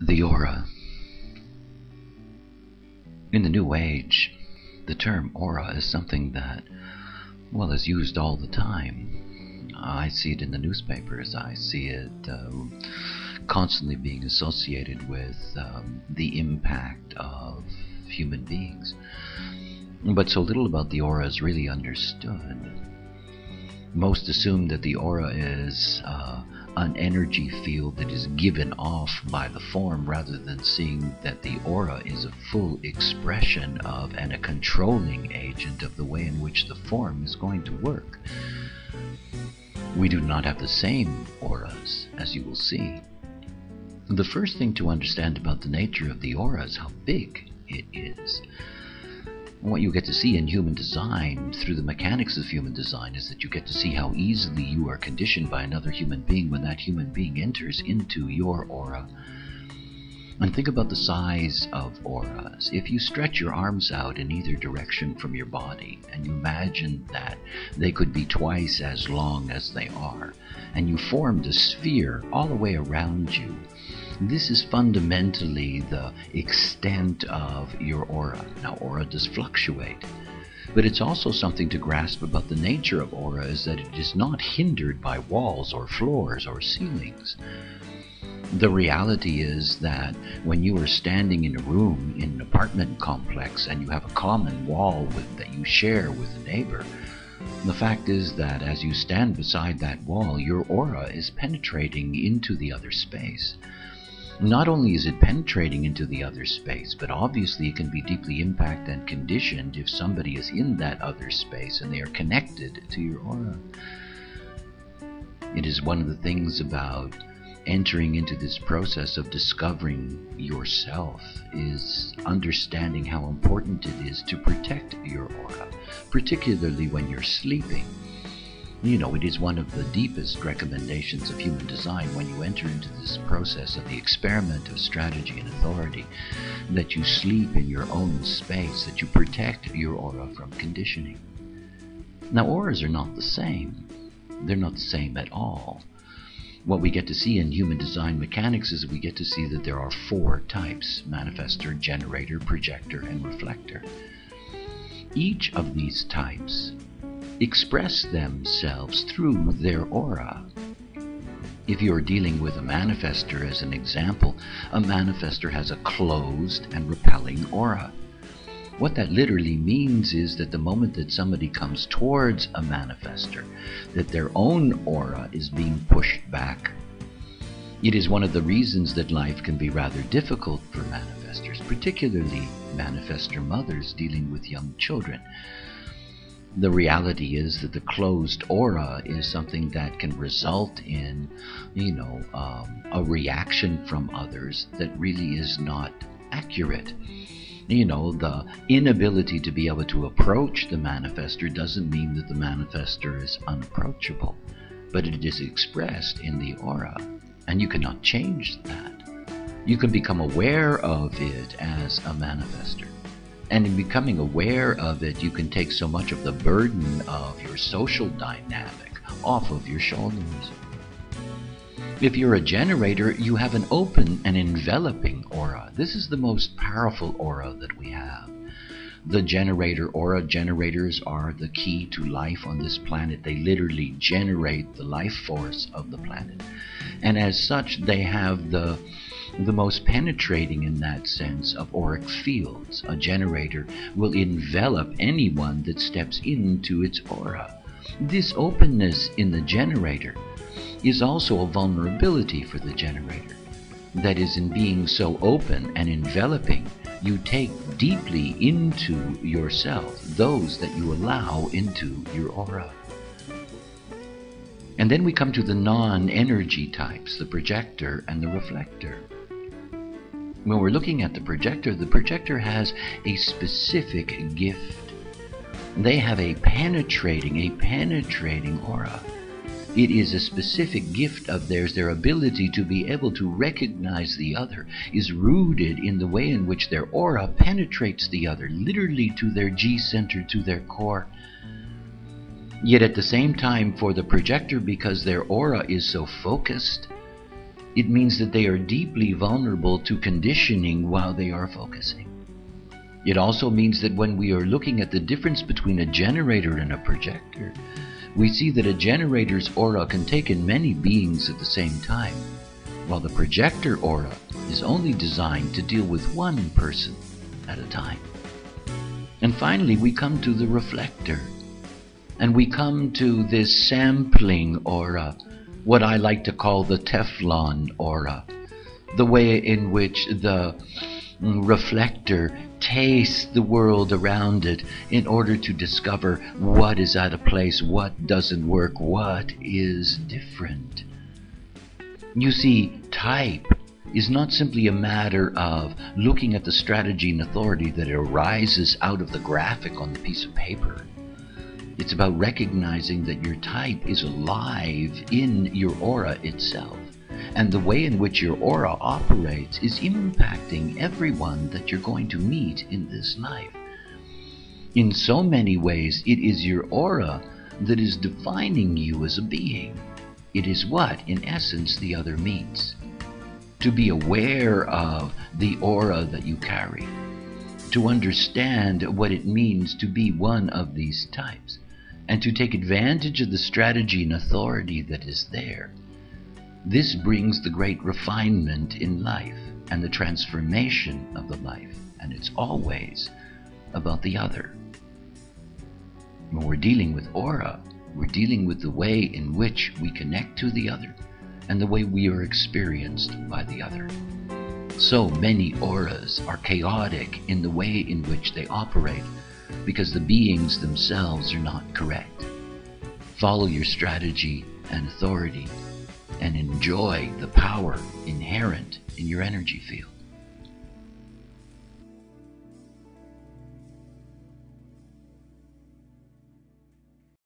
The aura. In the New Age, the term aura is something that, well, is used all the time. I see it in the newspapers. I see it constantly being associated with the impact of human beings. But so little about the aura is really understood. Most assume that the aura is an energy field that is given off by the form, rather than seeing that the aura is a full expression of and a controlling agent of the way in which the form is going to work. We do not have the same auras, as you will see. The first thing to understand about the nature of the aura is how big it is. What you get to see in human design, through the mechanics of human design, is that you get to see how easily you are conditioned by another human being when that human being enters into your aura. And think about the size of auras. If you stretch your arms out in either direction from your body, and you imagine that they could be twice as long as they are, and you formed a sphere all the way around you, this is fundamentally the extent of your aura. Now, aura does fluctuate, but it's also something to grasp about the nature of aura, is that it is not hindered by walls or floors or ceilings. The reality is that when you are standing in a room in an apartment complex and you have a common wall that you share with a neighbor, the fact is that as you stand beside that wall, your aura is penetrating into the other space. Not only is it penetrating into the other space, but obviously it can be deeply impacted and conditioned if somebody is in that other space and they are connected to your aura. It is one of the things about entering into this process of discovering yourself, is understanding how important it is to protect your aura, particularly when you're sleeping. You know, it is one of the deepest recommendations of human design when you enter into this process of the experiment of strategy and authority, that you sleep in your own space, that you protect your aura from conditioning. Now, auras are not the same. They're not the same at all. What we get to see in human design mechanics is we get to see that there are 4 types: manifestor, generator, projector, and reflector. Each of these types express themselves through their aura. If you're dealing with a manifestor, as an example, a manifestor has a closed and repelling aura. What that literally means is that the moment that somebody comes towards a manifestor, that their own aura is being pushed back. It is one of the reasons that life can be rather difficult for manifestors, particularly manifestor mothers dealing with young children. The reality is that the closed aura is something that can result in, a reaction from others that really is not accurate. The inability to be able to approach the manifestor doesn't mean that the manifestor is unapproachable, but it is expressed in the aura, and you cannot change that. You can become aware of it as a manifestor. And in becoming aware of it, you can take so much of the burden of your social dynamic off of your shoulders. If you're a generator, you have an open and enveloping aura. This is the most powerful aura that we have. The generator aura, generators are the key to life on this planet. They literally generate the life force of the planet. And as such, they have the most penetrating, in that sense, of auric fields. A generator will envelop anyone that steps into its aura. This openness in the generator is also a vulnerability for the generator. That is, in being so open and enveloping, you take deeply into yourself those that you allow into your aura. And then we come to the non-energy types, the projector and the reflector. When we're looking at the projector has a specific gift. They have a penetrating aura. It is a specific gift of theirs. Their ability to be able to recognize the other is rooted in the way in which their aura penetrates the other, literally to their G-center, to their core. Yet at the same time, for the projector, because their aura is so focused, It means that they are deeply vulnerable to conditioning while they are focusing. It also means that when we are looking at the difference between a generator and a projector, we see that a generator's aura can take in many beings at the same time, while the projector aura is only designed to deal with one person at a time. And finally, we come to the reflector, and we come to this sampling aura, what I like to call the Teflon aura, the way in which the reflector tastes the world around it in order to discover what is out of place, what doesn't work, what is different. You see, type is not simply a matter of looking at the strategy and authority that arises out of the graphic on the piece of paper. It's about recognizing that your type is alive in your aura itself, and the way in which your aura operates is impacting everyone that you're going to meet in this life. In so many ways, it is your aura that is defining you as a being. It is what, in essence, the other means. To be aware of the aura that you carry, to understand what it means to be one of these types, and to take advantage of the strategy and authority that is there. This brings the great refinement in life and the transformation of the life, and it's always about the other. When we're dealing with aura, we're dealing with the way in which we connect to the other and the way we are experienced by the other. So many auras are chaotic in the way in which they operate because the beings themselves are not correct. Follow your strategy and authority and enjoy the power inherent in your energy field.